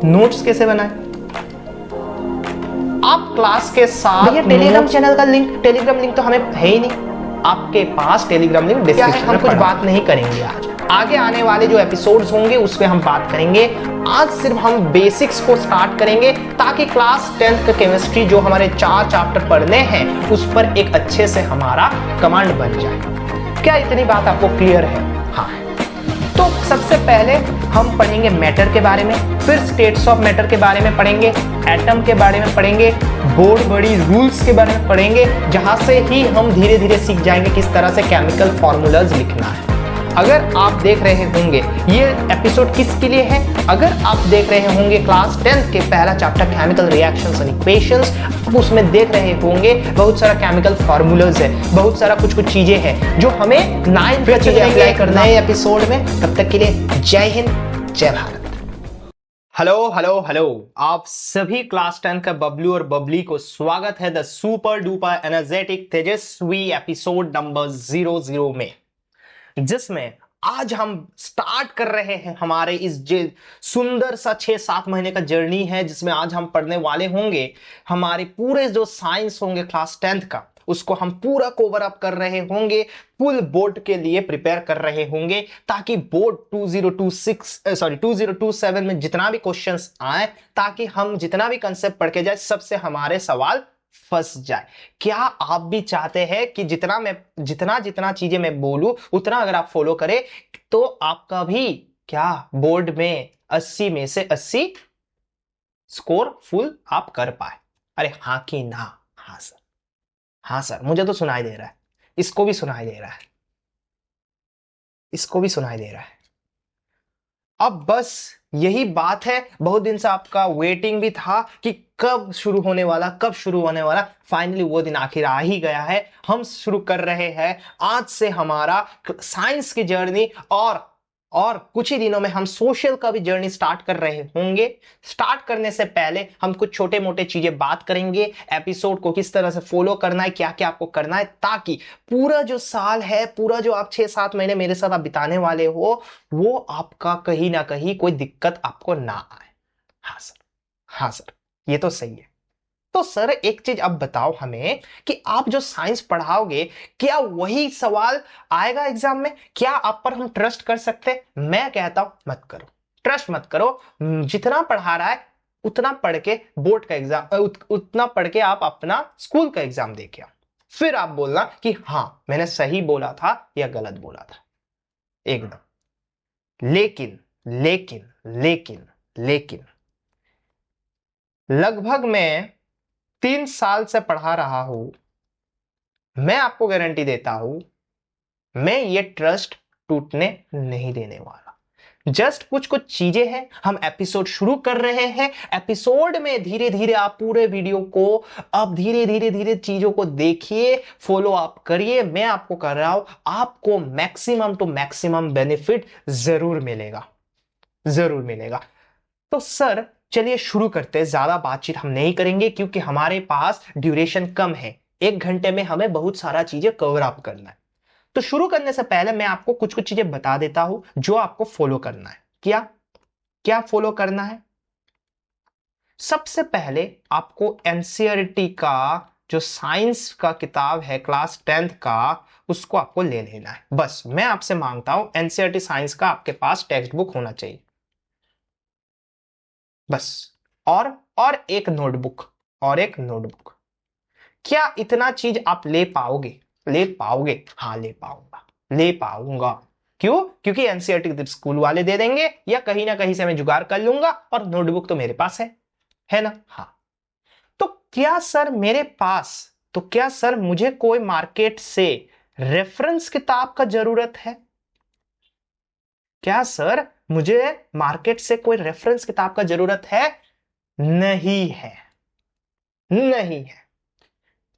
Notes कैसे बनाएं, आप क्लास के साथ टेलीग्राम चैनल का लिंक, टेलीग्राम लिंक तो हमें है ही नहीं, आपके पास टेलीग्राम लिंक डिस्क्रिप्शन में हम कुछ बात नहीं करेंगे आज। आगे आने वाले जो एपिसोड्स होंगे उसमें हम बात करेंगे। आज सिर्फ हम बेसिक्स को स्टार्ट करेंगे ताकि क्लास 10th का केमिस्ट्री जो हमारे 4 चैप्टर पढ़ने हैं उस पर एक अच्छे से हमारा कमांड बन जाए। क्या इतनी बात आपको क्लियर है? हाँ। तो सबसे पहले हम पढ़ेंगे मैटर के बारे में, फिर स्टेट्स ऑफ मैटर के बारे में पढ़ेंगे, एटम के बारे में पढ़ेंगे, बोर्ड बड़ी रूल्स के बारे में पढ़ेंगे, जहां से ही हम धीरे धीरे सीख जाएंगे किस तरह से केमिकल फॉर्मूलाज लिखना है। अगर आप देख रहे होंगे ये एपिसोड किसके लिए है, अगर आप देख रहे होंगे क्लास 10th के पहला chapter chemical reactions and equations, आप उसमें देख रहे होंगे बहुत सारा केमिकल फॉर्मूलाज है, बहुत सारा कुछ चीजें हैं जो हमें 9th का चीजें अप्लाई करना है एपिसोड में। तब तक के लिए जय हिंद, जय भारत। हेलो हेलो हेलो, आप सभी क्लास 10 का बबलू और बबली को स्वागत है the super duper energetic Tejashwi episode number 00 में, जिसमें आज हम स्टार्ट कर रहे हैं हमारे इस सुंदर सा 6-7 महीने का जर्नी है, जिसमें आज हम पढ़ने वाले होंगे हमारे पूरे जो साइंस होंगे क्लास 10th का, उसको हम पूरा कवर अप कर रहे होंगे, फुल बोर्ड के लिए प्रिपेयर कर रहे होंगे, ताकि बोर्ड 2027 में जितना भी क्वेश्चंस आए, ताकि हम जितना भी कंसेप्ट पढ़ के जाए सबसे हमारे सवाल फंस जाए। क्या आप भी चाहते हैं कि जितना चीजें मैं बोलूं उतना अगर आप फॉलो करें तो आपका भी क्या बोर्ड में 80 में से 80 स्कोर फुल आप कर पाए? अरे हाँ कि ना? हाँ सर, हाँ सर, मुझे तो सुनाई दे रहा है, इसको भी सुनाई दे रहा है, इसको भी सुनाई दे रहा है। अब बस यही बात है, बहुत दिन से आपका वेटिंग भी था कि कब शुरू होने वाला, कब शुरू होने वाला। फाइनली वो दिन आखिर आ ही गया है। हम शुरू कर रहे हैं आज से हमारा साइंस की जर्नी, और कुछ ही दिनों में हम सोशल का भी जर्नी स्टार्ट कर रहे होंगे। स्टार्ट करने से पहले हम कुछ छोटे मोटे चीजें बात करेंगे, एपिसोड को किस तरह से फॉलो करना है, क्या क्या आपको करना है, ताकि पूरा जो साल है, पूरा जो आप 6-7 महीने मेरे साथ आप बिताने वाले हो, वो आपका कहीं ना कहीं कोई दिक्कत आपको ना आए। हाँ सर, हाँ सर, ये तो सही है। तो सर एक चीज अब बताओ हमें कि आप जो साइंस पढ़ाओगे क्या वही सवाल आएगा एग्जाम में? क्या आप पर हम ट्रस्ट कर सकते हैं? मैं कहता हूं मत करो, ट्रस्ट मत करो। जितना पढ़ा रहा है उतना पढ़ के बोर्ड का एग्जाम, उतना पढ़ के आप अपना स्कूल का एग्जाम दे के आओ, फिर आप बोलना कि हाँ मैंने सही बोला था या गलत बोला था एकदम। लेकिन लेकिन लेकिन लेकिन लगभग मैं 3 साल से पढ़ा रहा हूं, मैं आपको गारंटी देता हूं मैं ये ट्रस्ट टूटने नहीं देने वाला। जस्ट कुछ कुछ चीजें हैं, हम एपिसोड शुरू कर रहे हैं। एपिसोड में धीरे धीरे आप पूरे वीडियो को अब धीरे धीरे धीरे चीजों को देखिए, फॉलो अप करिए। मैं आपको कर रहा हूं, आपको मैक्सिमम टू मैक्सिमम बेनिफिट जरूर मिलेगा, जरूर मिलेगा। तो सर चलिए शुरू करते हैं। ज्यादा बातचीत हम नहीं करेंगे क्योंकि हमारे पास ड्यूरेशन कम है, 1 घंटे में हमें बहुत सारा चीजें कवर अप करना है। तो शुरू करने से पहले मैं आपको कुछ कुछ चीजें बता देता हूं जो आपको फॉलो करना है। क्या क्या फॉलो करना है? सबसे पहले आपको एनसीईआरटी का जो साइंस का किताब है क्लास 10th का, उसको आपको ले लेना है। बस मैं आपसे मांगता हूं एनसीईआरटी साइंस का आपके पास टेक्स्ट बुक होना चाहिए, बस। और एक नोटबुक, और एक नोटबुक। क्या इतना चीज आप ले पाओगे? ले पाओगे? हाँ ले पाऊंगा, ले पाऊंगा। क्यों? क्योंकि एनसीईआरटी स्कूल वाले दे देंगे या कहीं ना कहीं से मैं जुगाड़ कर लूंगा, और नोटबुक तो मेरे पास है ना? हाँ। तो क्या सर मेरे पास, तो क्या सर मुझे कोई मार्केट से रेफरेंस किताब का जरूरत है? क्या सर मुझे मार्केट से कोई रेफरेंस किताब का जरूरत है? नहीं है, नहीं है।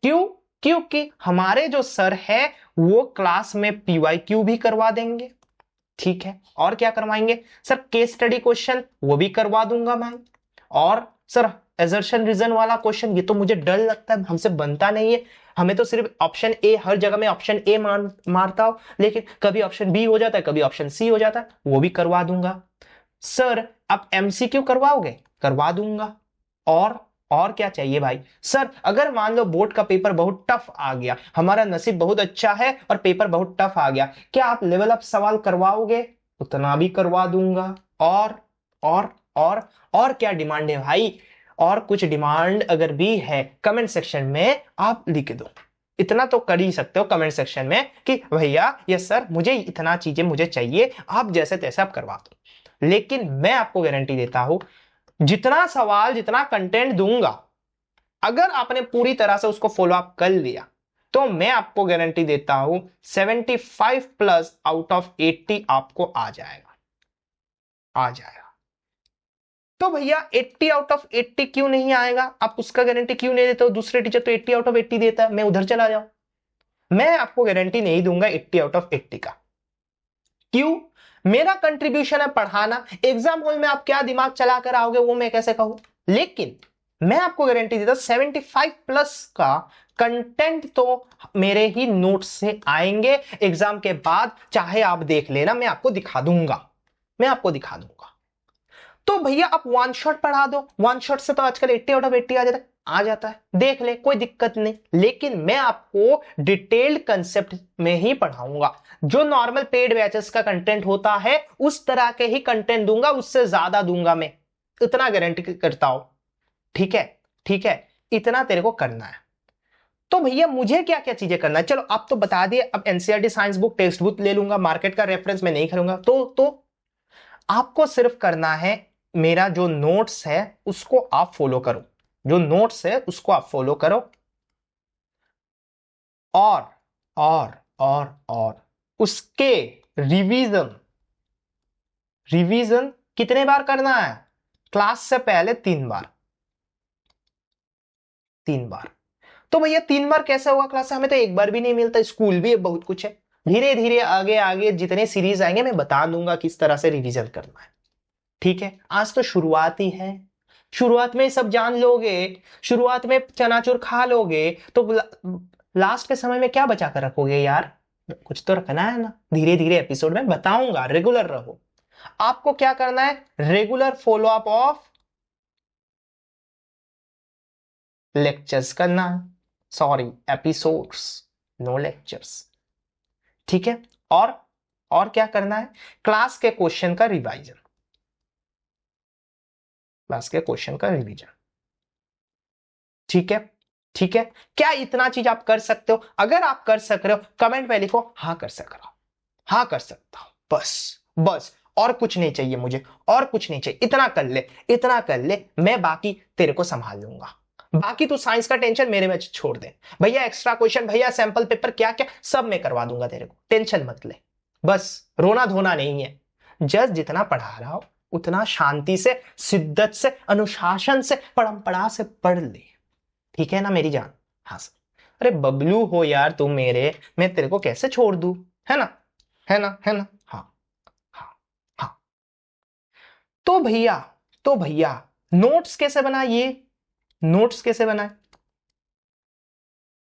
क्यों? क्योंकि हमारे जो सर है वो क्लास में पीवाईक्यू भी करवा देंगे, ठीक है। और क्या करवाएंगे सर? केस स्टडी क्वेश्चन वो भी करवा दूंगा मैं। और सर एजर्शन रीजन वाला क्वेश्चन, ये तो मुझे डर लगता है, हमसे बनता नहीं है। हमें तो सिर्फ ऑप्शन ए, हर जगह में ऑप्शन ए मारता हो, लेकिन कभी ऑप्शन बी हो जाता है, कभी ऑप्शन सी हो जाता है, वो भी करवा दूंगा। सर आप एमसीक्यू करवाओगे? करवा दूंगा। और क्या चाहिए भाई? सर अगर मान लो बोर्ड का पेपर बहुत टफ आ गया, हमारा नसीब बहुत अच्छा है और पेपर बहुत टफ आ गया, क्या आप लेवल अप सवाल करवाओगे? उतना भी करवा दूंगा। और क्या डिमांड है भाई? और कुछ डिमांड अगर भी है कमेंट सेक्शन में आप लिख दो। इतना तो कर ही सकते हो कमेंट सेक्शन में कि भैया यस सर मुझे इतना चीजें मुझे चाहिए, आप जैसे तैसे आप करवा दो। लेकिन मैं आपको गारंटी देता हूं, जितना सवाल जितना कंटेंट दूंगा, अगर आपने पूरी तरह से उसको फॉलो अप कर लिया तो मैं आपको गारंटी देता हूं 75 प्लस आउट ऑफ 80 आपको आ जाएगा। तो भैया 80 आउट ऑफ 80 क्यों नहीं आएगा? आप उसका गारंटी क्यों नहीं देते हो? दूसरे टीचर तो 80 आउट ऑफ 80 देता है, मैं उधर चला जाऊं। मैं आपको गारंटी नहीं दूंगा 80 आउट ऑफ 80 का। क्यों? मेरा कंट्रीब्यूशन है पढ़ाना। एग्जाम हॉल में आप क्या दिमाग चलाकर आओगे वो मैं कैसे कहूं, लेकिन मैं आपको गारंटी देता 75 प्लस का कंटेंट तो मेरे ही नोट्स से आएंगे एग्जाम के बाद, चाहे आप देख लेना, मैं आपको दिखा दूंगा। तो भैया आप वन शॉट पढ़ा दो, वन शॉट से तो आजकल 80 आउट ऑफ 80 आ जाता है, देख ले कोई दिक्कत नहीं। लेकिन मैं आपको डिटेल्ड कंसेप्ट में ही पढ़ाऊंगा। जो नॉर्मल पेड बैचेस का कंटेंट होता है उस तरह के ही कंटेंट दूंगा, उससे ज्यादा दूंगा मैं, इतना गारंटी करता हूं। ठीक है, इतना तेरे को करना है। तो भैया मुझे क्या क्या चीजें करना है, चलो आप तो बता दिए। अब NCERT science book text book ले लूंगा, मार्केट का रेफरेंस मैं नहीं करूंगा। तो आपको सिर्फ करना है, मेरा जो नोट्स है उसको आप फॉलो करो। और उसके रिवीजन कितने बार करना है? क्लास से पहले 3 बार। तो भैया 3 बार कैसे होगा क्लास से? हमें तो एक बार भी नहीं मिलता, स्कूल भी बहुत कुछ है। धीरे धीरे आगे आगे जितने सीरीज आएंगे मैं बता दूंगा किस तरह से रिवीजन करना है। ठीक है, आज तो शुरुआत ही है, शुरुआत में सब जान लोगे, शुरुआत में चनाचूर खा लोगे तो लास्ट के समय में क्या बचा कर रखोगे यार? कुछ तो रखना है ना। धीरे धीरे एपिसोड में बताऊंगा, रेगुलर रहो। आपको क्या करना है? Regular follow up of lectures करना है, सॉरी एपिसोड्स, नो लेक्चर्स। ठीक है, और क्या करना है? क्लास के क्वेश्चन का रिवीजन। ठीक है, क्या इतना चीज आप कर सकते हो? अगर आप कर सक रहे हो कमेंट में लिखो हाँ कर सक रहा हूं, हाँ कर सकता हूं, बस और कुछ नहीं चाहिए मुझे, और कुछ नहीं चाहिए। इतना कर ले, मैं बाकी तेरे को संभाल लूंगा। बाकी तू साइंस का टेंशन मेरे में छोड़ दे भैया। एक्स्ट्रा क्वेश्चन भैया, सैंपल पेपर क्या क्या सब मैं करवा दूंगा तेरे को, टेंशन मत ले। बस रोना धोना नहीं है। जस्ट जितना पढ़ा रहा हो उतना शांति से, शिद्दत से, अनुशासन से, परंपरा से पढ़ ले। ठीक है ना मेरी जान? हाँ सर। अरे बबलू हो यार तुम मेरे, मैं तेरे को कैसे छोड़ दूं, है ना? हाँ हाँ हाँ। तो भैया नोट्स कैसे बनाए?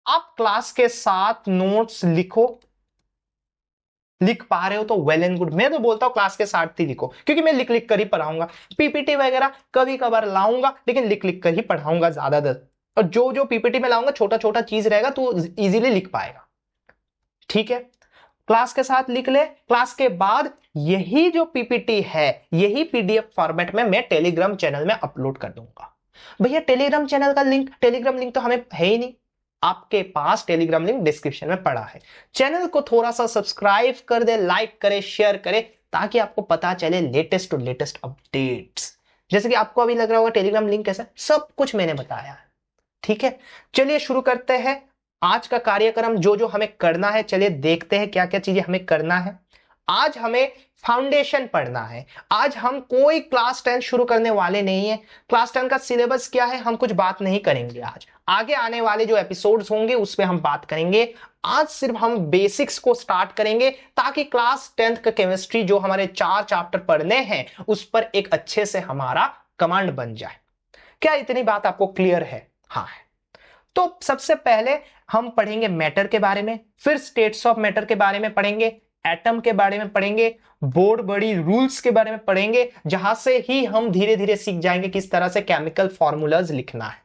आप क्लास के साथ नोट्स लिख पा रहे हो तो वेल एंड गुड। मैं तो बोलता हूं क्लास के साथ ही लिखो, क्योंकि मैं लिख लिख कर ही पढ़ाऊंगा। पीपीटी वगैरह कभी कभार लाऊंगा, लेकिन लिख लिख कर ही पढ़ाऊंगा ज्यादातर। और जो जो पीपीटी में लाऊंगा छोटा छोटा चीज रहेगा तो इजीली लिख पाएगा। ठीक है, क्लास के साथ लिख ले। क्लास के बाद यही जो पीपीटी है, यही पीडीएफ फॉर्मेट में मैं टेलीग्राम चैनल में अपलोड कर दूंगा। भैया टेलीग्राम चैनल का लिंक, टेलीग्राम लिंक तो हमें है ही नहीं। आपके पास टेलीग्राम लिंक डिस्क्रिप्शन में पड़ा है। चैनल को थोड़ा सा सब्सक्राइब कर दे, लाइक करे, शेयर करे, ताकि आपको पता चले लेटेस्ट टू लेटेस्ट अपडेट्स। जैसे कि आपको अभी लग रहा होगा टेलीग्राम लिंक कैसा, सब कुछ मैंने बताया है। ठीक है, चलिए शुरू करते हैं आज का कार्यक्रम। जो जो हमें करना है चलिए देखते हैं क्या क्या चीजें हमें करना है। आज हमें फाउंडेशन पढ़ना है। आज हम कोई क्लास 10 शुरू करने वाले नहीं है। क्लास 10 का सिलेबस क्या है हम कुछ बात नहीं करेंगे आज। आगे आने वाले जो एपिसोड्स होंगे उस पर हम बात करेंगे। आज सिर्फ हम बेसिक्स को स्टार्ट करेंगे, ताकि क्लास 10th का केमिस्ट्री जो हमारे 4 चैप्टर पढ़ने हैं उस पर एक अच्छे से हमारा कमांड बन जाए। क्या इतनी बात आपको क्लियर है? हाँ है। तो सबसे पहले हम पढ़ेंगे मैटर के बारे में, फिर स्टेट्स ऑफ मैटर के बारे में पढ़ेंगे, एटम के बारे में पढ़ेंगे, बोर्ड बड़ी रूल्स के बारे में पढ़ेंगे, जहां से ही हम धीरे धीरे सीख जाएंगे किस तरह से केमिकल फॉर्मूलाज लिखना है।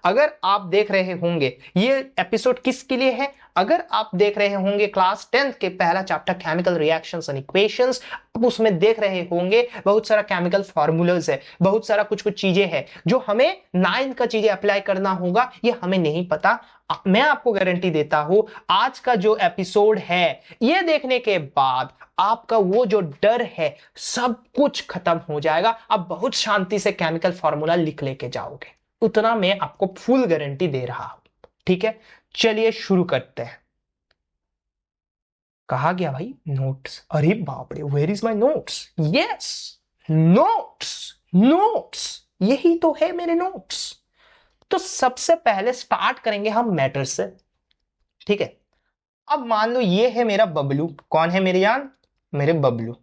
अगर आप देख रहे होंगे ये एपिसोड किसके लिए है, अगर आप देख रहे होंगे क्लास 10th के पहला chapter chemical reactions and equations, आप उसमें देख रहे होंगे बहुत सारा केमिकल फॉर्मूलाज है, बहुत सारा कुछ कुछ चीजें हैं जो हमें 9th का चीजें अप्लाई करना होगा, ये हमें नहीं पता। मैं आपको गारंटी देता हूं आज का जो एपिसोड है ये देखने के बाद आपका वो जो डर है सब कुछ खत्म हो जाएगा। आप बहुत शांति से केमिकल फॉर्मूला लिख लेके जाओगे, उतना मैं आपको फुल गारंटी दे रहा हूं। ठीक है, चलिए शुरू करते हैं। कहा गया भाई नोट्स, अरे बाप रे, where is my notes? Yes, notes, notes, यही तो है मेरे नोट्स। तो सबसे पहले स्टार्ट करेंगे हम मैटर से। ठीक है, अब मान लो ये है मेरा बबलू। कौन है मेरे जान? मेरे बबलू।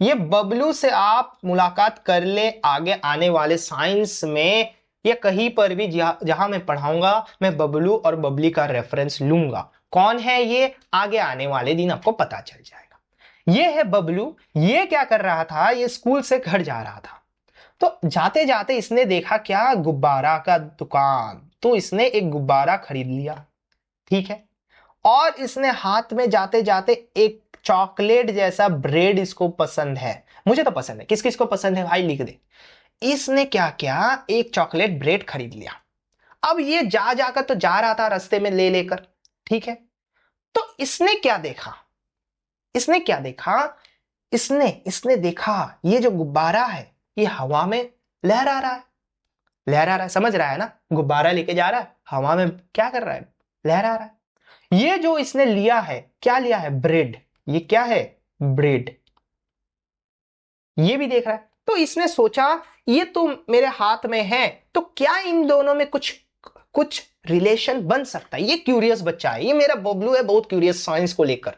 ये बबलू से आप मुलाकात कर ले आगे आने वाले साइंस में या कहीं पर भी जहां मैं पढ़ाऊंगा, मैं बबलू और बबली का रेफरेंस लूंगा। कौन है ये, आगे आने वाले दिन आपको पता चल जाएगा। ये है बबलू। ये क्या कर रहा था, ये स्कूल से घर जा रहा था, तो जाते जाते इसने देखा क्या, गुब्बारा का दुकान, तो इसने एक गुब्बारा खरीद लिया। ठीक है, और इसने हाथ में जाते जाते एक चॉकलेट जैसा ब्रेड इसको पसंद है। मुझे तो पसंद है, किस किस को पसंद है भाई लिख दे। इसने क्या किया, एक चॉकलेट ब्रेड खरीद लिया। अब ये जा जाकर तो जा रहा था रास्ते में ले लेकर। ठीक है, तो इसने क्या देखा, इसने क्या देखा, इसने देखा ये जो गुब्बारा है ये हवा में लहरा रहा है। लहरा रहा है, समझ रहा है ना, गुब्बारा लेके जा रहा है, हवा में क्या कर रहा है, लहरा रहा है। ये जो इसने लिया है, क्या लिया है, ब्रेड। ये क्या है, ब्रेड। ये भी देख रहा है, तो इसने सोचा ये तो मेरे हाथ में है, तो क्या इन दोनों में कुछ कुछ रिलेशन बन सकता है। ये क्यूरियस बच्चा है, ये मेरा बबलू है, बहुत क्यूरियस साइंस को लेकर।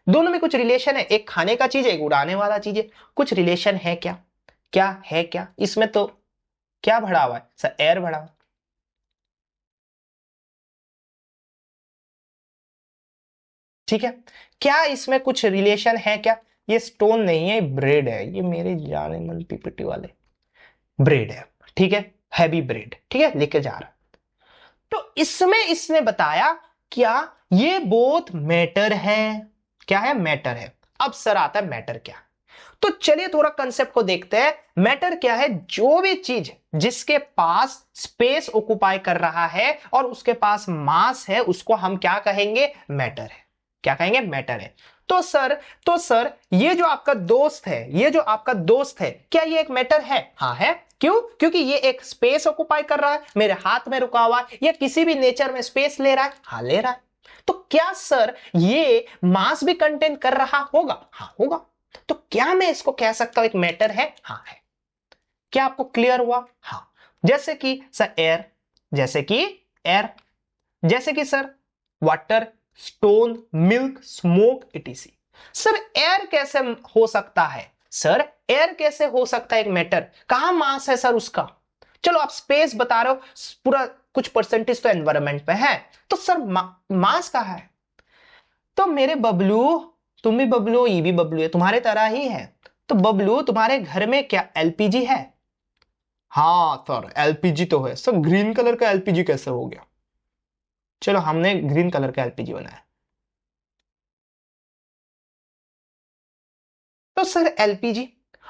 दोनों में कुछ रिलेशन है, एक खाने का चीज है, एक उड़ाने वाला चीज है, कुछ रिलेशन है क्या, क्या है क्या इसमें? तो क्या भरा हुआ है सर, एयर भरा हुआ। ठीक है, क्या इसमें कुछ रिलेशन है क्या? ये स्टोन नहीं है, ब्रेड है, ये मेरे जाने मन पीपीटी वाले ब्रेड है। ठीक है, हैवी ब्रेड। ठीक है, लेके जा रहा। तो इसमें इसने बताया क्या, ये बोथ मैटर है। क्या है, मैटर है। अब सर आता है मैटर क्या। तो चलिए थोड़ा कंसेप्ट को देखते हैं। मैटर क्या है, जो भी चीज जिसके पास स्पेस ऑक्युपाई कर रहा है और उसके पास मास है, उसको हम क्या कहेंगे, मैटर है। क्या कहेंगे, मैटर है। तो सर ये जो आपका दोस्त है, ये जो आपका दोस्त है, क्या ये एक मैटर है? हाँ है। क्यों? क्योंकि ये एक स्पेस ऑक्युपाई कर रहा है, मेरे हाथ में रुका हुआ है, या किसी भी नेचर में स्पेस ले रहा है। हाँ ले रहा है। तो क्या सर ये मास भी कंटेन कर रहा होगा? हाँ होगा। तो क्या मैं इसको कह सकता हूं एक मैटर है? हाँ है। क्या आपको क्लियर हुआ? हाँ। जैसे कि सर एयर, जैसे कि एयर, जैसे कि sir water, stone, milk, smoke, etc.. Sir air कैसे हो सकता है? सर एयर कैसे हो सकता है एक मैटर? कहां मास है सर उसका? चलो आप स्पेस बता रहे हो, पूरा कुछ परसेंटेज तो एनवायरमेंट पे है, तो सर मास कहां है? तो मेरे बबलू, तुम भी बबलू, ये भी बबलू है, तुम्हारे तरह ही है। तो बबलू तुम्हारे घर में क्या एलपीजी है? हाँ सर एलपीजी तो है। सर ग्रीन कलर का एलपीजी कैसे हो गया? चलो हमने ग्रीन कलर का एलपीजी बनाया। तो सर एलपीजी,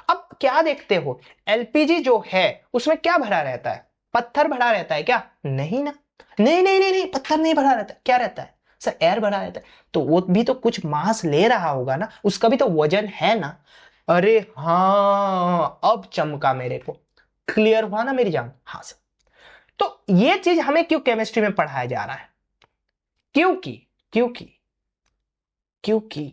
अब क्या देखते हो, एलपीजी जो है उसमें क्या भरा रहता है? पत्थर भरा रहता है क्या? नहीं ना, नहीं नहीं नहीं नहीं, पत्थर नहीं भरा रहता। क्या रहता है सर? एयर भरा रहता है। तो वो भी तो कुछ मास ले रहा होगा ना, उसका भी तो वजन है ना। अरे हाँ, अब चमका मेरे को, क्लियर हुआ ना मेरी जान? हाँ सर। तो ये चीज हमें क्यों केमिस्ट्री में पढ़ाया जा रहा है? क्योंकि क्योंकि क्योंकि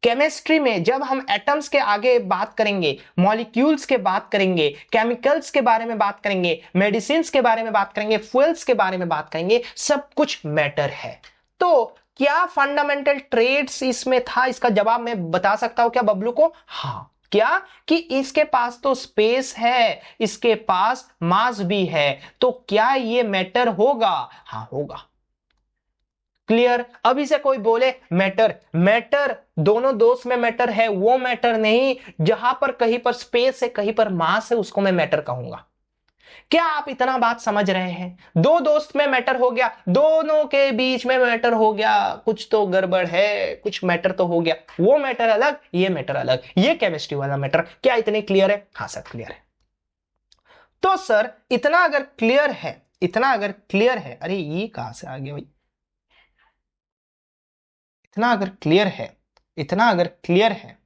केमिस्ट्री में जब हम एटम्स के आगे बात करेंगे, मॉलिक्यूल्स के बात करेंगे, केमिकल्स के बारे में बात करेंगे, मेडिसिन के बारे में बात करेंगे, फ्यूल्स के बारे में बात करेंगे, सब कुछ मैटर है। तो क्या फंडामेंटल ट्रेड्स इसमें था? इसका जवाब मैं बता सकता हूं क्या बबलू को? हाँ। क्या? कि इसके पास तो स्पेस है, इसके पास मास भी है, तो क्या ये मैटर होगा? हाँ होगा। तो क्या इसमें कुछ रिलेशन है क्या? क्या है मैटर? हाँ है। क्या? कि इसके पास तो स्पेस है, इसके पास मास भी है, तो क्या ये मैटर होगा? हाँ होगा। तो क्या इसमें कुछ रिलेशन है क्या? क्या है मैटर? हाँ है। क्या? कि इसके पास तो स्पेस है, इसके पास मास भी है, तो क्या ये मैटर होगा? हाँ होगा। क्लियर। अभी से कोई बोले मैटर, मैटर दोनों दोस्त में मैटर है, वो मैटर नहीं। जहां पर कहीं पर स्पेस है कहीं पर मास है उसको मैं मैटर कहूंगा। क्या आप इतना बात समझ रहे हैं? दो दोस्त में मैटर हो गया, दोनों के बीच में मैटर हो गया, कुछ तो गड़बड़ है, कुछ मैटर तो हो गया। वो मैटर अलग, ये मैटर अलग, ये केमिस्ट्री वाला मैटर। क्या इतने क्लियर है? हाँ सर क्लियर है। तो सर इतना अगर क्लियर है, इतना अगर क्लियर है, अरे ये कहां से आ गया भाई, इतना अगर क्लियर है, इतना अगर क्लियर है,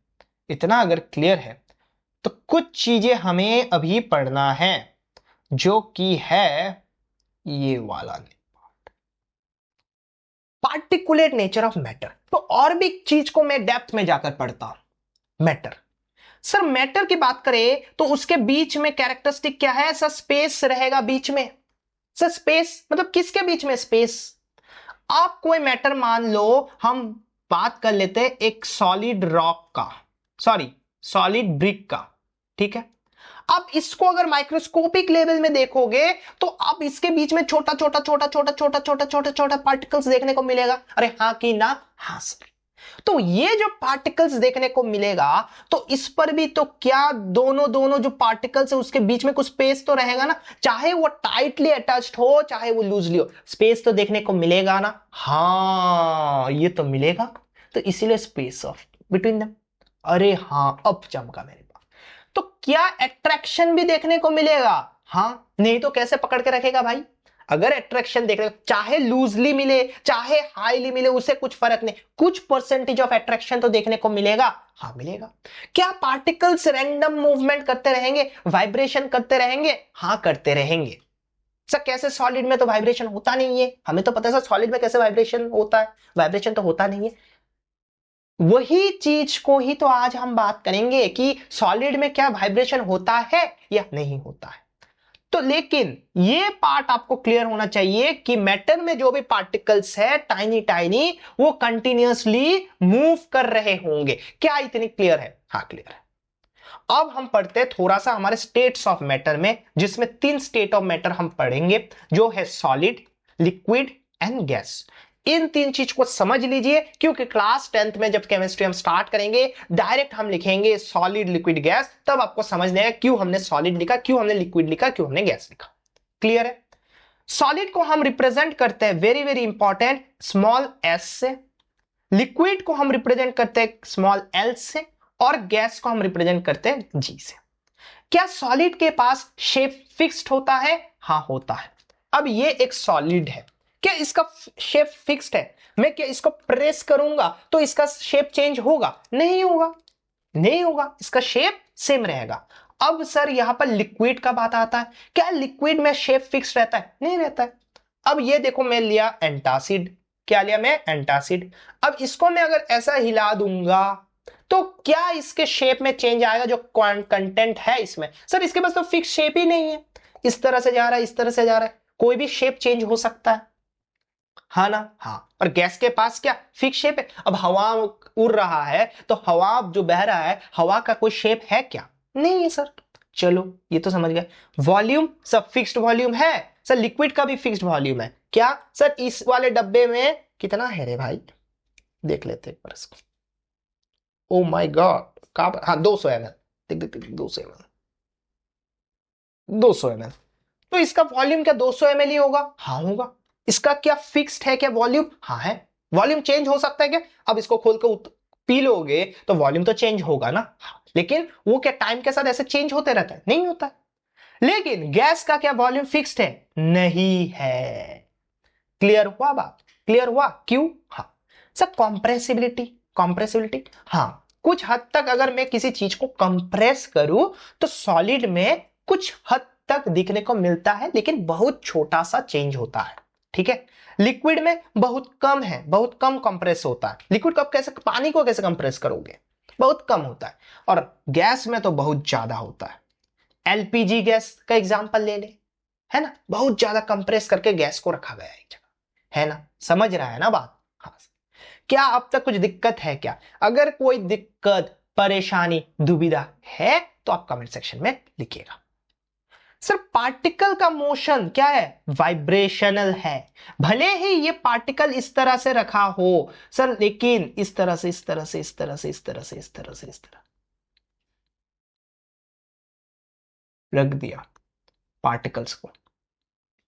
इतना अगर क्लियर है, तो कुछ चीजें हमें अभी पढ़ना है जो कि है ये वाला पार्टिकुलेट नेचर ऑफ मैटर। तो और भी चीज को मैं डेप्थ में जाकर पढ़ता हूं। मैटर, सर मैटर की बात करें तो उसके बीच में कैरेक्टरिस्टिक क्या है? सर स्पेस रहेगा बीच में। सर स्पेस मतलब किसके बीच में स्पेस? आप कोई मैटर मान लो, हम बात कर लेते हैं एक सॉलिड रॉक का, सॉरी सॉलिड ब्रिक का, ठीक है। अब इसको अगर माइक्रोस्कोपिक लेवल में देखोगे तो अब इसके बीच में छोटा छोटा छोटा छोटा छोटा छोटा छोटा छोटा पार्टिकल्स देखने को मिलेगा। अरे हाँ कि ना? हाँ सर। तो ये जो पार्टिकल्स देखने को मिलेगा, तो इस पर भी तो क्या दोनों दोनों जो पार्टिकल्स है उसके बीच में कुछ स्पेस तो रहेगा ना, चाहे वो टाइटली अटैच्ड हो चाहे वो लूजली हो, स्पेस तो देखने को मिलेगा ना। हाँ ये तो मिलेगा, तो इसीलिए स्पेस ऑफ बिटवीन देम। अरे हाँ अब चमका मेरे पास। तो क्या अट्रैक्शन भी देखने को मिलेगा? हाँ, नहीं तो कैसे पकड़ के रखेगा भाई? अगर अट्रैक्शन देख रहे हो, चाहे लूजली मिले चाहे हाईली मिले, उसे कुछ फर्क नहीं, कुछ परसेंटेज ऑफ अट्रैक्शन तो देखने को मिलेगा। हाँ मिलेगा। क्या पार्टिकल्स रैंडम मूवमेंट करते रहेंगे, वाइब्रेशन करते रहेंगे? हाँ करते रहेंगे। सर कैसे? सॉलिड में तो वाइब्रेशन होता नहीं है, हमें तो पता है सर सॉलिड में कैसे वाइब्रेशन होता है, वाइब्रेशन तो होता नहीं है। वही चीज को ही तो आज हम बात करेंगे कि सॉलिड में क्या वाइब्रेशन होता है या नहीं होता है। तो लेकिन ये पार्ट आपको क्लियर होना चाहिए कि मैटर में जो भी पार्टिकल्स है टाइनी टाइनी, वो कंटिन्यूअसली मूव कर रहे होंगे। क्या इतनी क्लियर है? हाँ क्लियर है। अब हम पढ़ते हैं थोड़ा सा हमारे स्टेट्स ऑफ मैटर में, जिसमें 3 स्टेट ऑफ मैटर हम पढ़ेंगे, जो है सॉलिड, लिक्विड एंड गैस। इन 3 चीज को समझ लीजिए, क्योंकि क्लास 10th में जब केमिस्ट्री हम स्टार्ट करेंगे डायरेक्ट हम लिखेंगे सॉलिड लिक्विड गैस, तब आपको समझ नहीं आएगा क्यों हमने सॉलिड लिखा, क्यों हमने लिक्विड लिखा, क्यों हमने गैस लिखा। क्लियर है? सॉलिड को हम रिप्रेजेंट करते हैं, very very important, small S से। लिक्विड को हम रिप्रेजेंट करते हैं स्मॉल एल से, और गैस को हम रिप्रेजेंट करते हैं जी से। क्या सॉलिड के पास शेप फिक्स्ड होता है? हाँ होता है। अब ये एक सॉलिड है, क्या इसका शेप फिक्स्ड है? मैं क्या इसको प्रेस करूंगा तो इसका शेप चेंज होगा? नहीं होगा, नहीं होगा, इसका शेप सेम रहेगा। अब सर यहां पर लिक्विड का बात आता है, क्या लिक्विड में शेप फिक्स रहता है? नहीं रहता है। अब ये देखो मैं लिया एंटासिड, क्या लिया मैं? एंटासिड। अब इसको मैं अगर ऐसा हिला दूंगा तो क्या इसके शेप में चेंज आएगा? जो कंटेंट है इसमें, सर इसके पास तो फिक्स शेप ही नहीं है, इस तरह से जा रहा है, इस तरह से जा रहा है, कोई भी शेप चेंज हो सकता है, हाँ ना? हाँ। और गैस के पास क्या फिक्स शेप है? अब हवा उड़ रहा है तो हवा जो बह रहा है, हवा का कोई शेप है क्या? नहीं है सर। चलो ये तो समझ गए। वॉल्यूम, सब फिक्स्ड वॉल्यूम है सर, लिक्विड का भी फिक्स्ड वॉल्यूम है। क्या सर इस वाले डब्बे में कितना है रे भाई? देख लेते एक बार इसको। ओ माय गॉड, कहां? हाँ 200 ml, देख देख 200 ml, 200 ml। तो इसका वॉल्यूम क्या 200 ml ही होगा? हाँ होगा। इसका क्या फिक्स्ड है क्या वॉल्यूम? हाँ है। वॉल्यूम चेंज हो सकता है क्या? अब इसको खोल कर पी लोगे तो वॉल्यूम तो चेंज होगा ना। हाँ। लेकिन वो क्या टाइम के साथ ऐसे चेंज होते रहता है? नहीं होता है। लेकिन गैस का क्या वॉल्यूम फिक्स्ड है? नहीं है। क्लियर हुआ बात? क्लियर हुआ? क्यों? हाँ सब कॉम्प्रेसिबिलिटी, कॉम्प्रेसिबिलिटी। हाँ कुछ हद तक अगर मैं किसी चीज को कंप्रेस करूं तो सॉलिड में कुछ हद तक दिखने को मिलता है, लेकिन बहुत छोटा सा चेंज होता है, ठीक है। लिक्विड में बहुत कम है, बहुत कम कंप्रेस होता है। लिक्विड को कैसे, पानी को कैसे कंप्रेस करोगे? बहुत कम होता है। और गैस में तो बहुत ज्यादा होता है। एलपीजी गैस का एग्जांपल ले ले, है ना, बहुत ज्यादा कंप्रेस करके गैस को रखा गया है एक जगह, है ना? समझ रहा है ना बात? हाँ। क्या अब तक कुछ दिक्कत है क्या? अगर कोई दिक्कत, परेशानी, दुविधा है तो आप कमेंट सेक्शन में लिखिएगा। सर पार्टिकल का मोशन क्या है, वाइब्रेशनल है। भले ही ये पार्टिकल इस तरह से रखा हो सर, लेकिन इस तरह से, इस तरह से, इस तरह से, इस तरह से, इस तरह से, इस तरह रख दिया पार्टिकल्स को,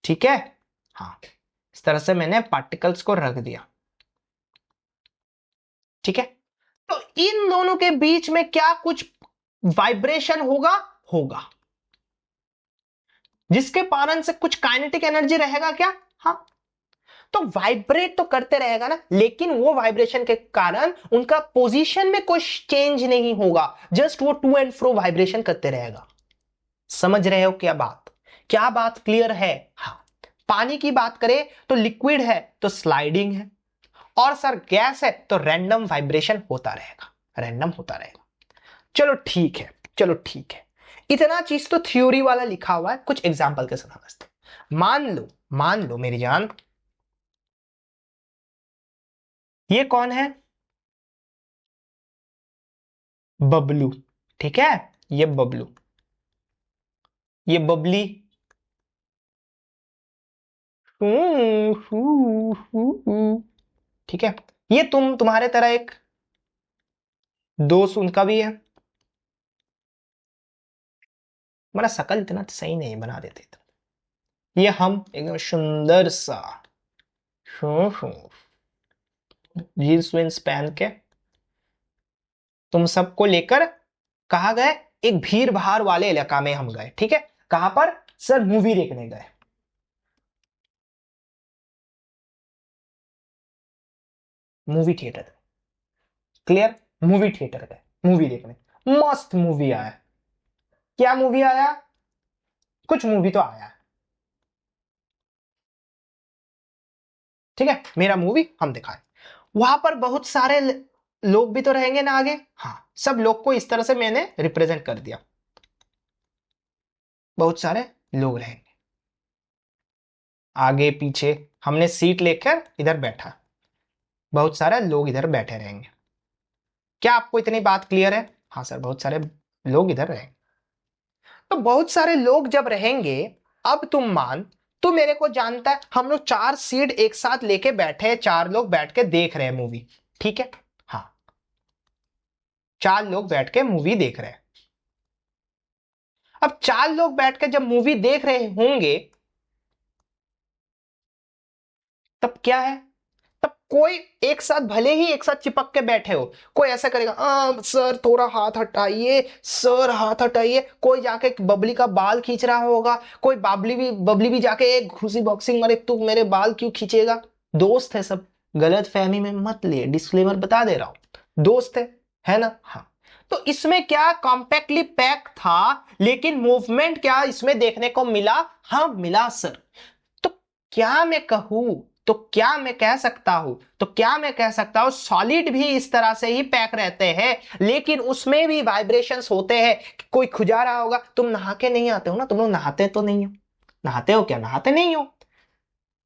ठीक है। हाँ, इस तरह से मैंने पार्टिकल्स को रख दिया, ठीक है। तो इन दोनों के बीच में क्या कुछ वाइब्रेशन होगा, होगा, जिसके कारण से कुछ काइनेटिक एनर्जी रहेगा क्या, हाँ। तो वाइब्रेट तो करते रहेगा ना, लेकिन वो वाइब्रेशन के कारण उनका पोजीशन में कोई चेंज नहीं होगा, जस्ट वो टू एंड फ्रो वाइब्रेशन करते रहेगा। समझ रहे हो क्या बात, क्या बात क्लियर है। हाँ, पानी की बात करें तो लिक्विड है तो स्लाइडिंग है, और सर गैस है तो रैंडम वाइब्रेशन होता रहेगा, रैंडम होता रहेगा। चलो ठीक है, चलो ठीक है, इतना चीज तो थ्योरी वाला लिखा हुआ है, कुछ एग्जांपल के साथ समझते हैं। मान लो मेरी जान, ये कौन है, बबलू, ठीक है, ये बबलू, ये बबली, ठीक है। ये तुम्हारे तरह एक दोस्त उनका भी है। मेरा शकल इतना सही नहीं बना देते तो। ये हम एकदम सुंदर सा जीन्स विंस पहन के तुम सबको लेकर कहा गए, एक भीड़ भाड़ वाले इलाका में हम गए, ठीक है। कहां पर सर, मूवी देखने गए, movie theatre, clear, movie theatre गए मूवी देखने, मस्त मूवी आया। क्या मूवी आया, कुछ मूवी तो आया, ठीक है। मेरा मूवी हम दिखाए, वहां पर बहुत सारे लोग भी तो रहेंगे ना आगे, हाँ, सब लोग को इस तरह से मैंने रिप्रेजेंट कर दिया, बहुत सारे लोग रहेंगे आगे पीछे, हमने सीट लेकर इधर बैठा, बहुत सारे लोग इधर बैठे रहेंगे। क्या आपको इतनी बात क्लियर है, हाँ सर, बहुत सारे लोग इधर रहेंगे। तो बहुत सारे लोग जब रहेंगे, अब तुम मान, तू मेरे को जानता है, हम लोग 4 सीट एक साथ लेके बैठे हैं, 4 लोग बैठ के देख रहे हैं मूवी, ठीक है। हाँ, 4 लोग बैठ के मूवी देख रहे हैं। अब 4 लोग बैठ के जब मूवी देख रहे होंगे, तब क्या है, तब कोई एक साथ, भले ही एक साथ चिपक के बैठे हो, कोई ऐसा करेगा, सर थोड़ा हाथ हटाइए, सर हाथ हटाइए, कोई जाके बबली का बाल खींच रहा होगा, कोई बबली भी जाके एक घुसी बॉक्सिंग मारे, तू मेरे बाल क्यों खींचेगा, दोस्त है सब, गलत फहमी में मत लिए, डिस्क्लेमर बता दे रहा हूं, दोस्त है ना, हाँ। तो इसमें क्या कॉम्पैक्टली पैक था, लेकिन मूवमेंट क्या इसमें देखने को मिला, हाँ मिला सर। तो क्या मैं कहूं, तो क्या मैं कह सकता हूं, तो क्या मैं कह सकता हूं, सॉलिड भी इस तरह से ही पैक रहते हैं, लेकिन उसमें भी वाइब्रेशंस होते हैं। कोई खुजा रहा होगा, तुम नहा के नहीं आते हो ना, तुम लोग नहाते तो नहीं हो, नहाते हो क्या, नहाते नहीं हो,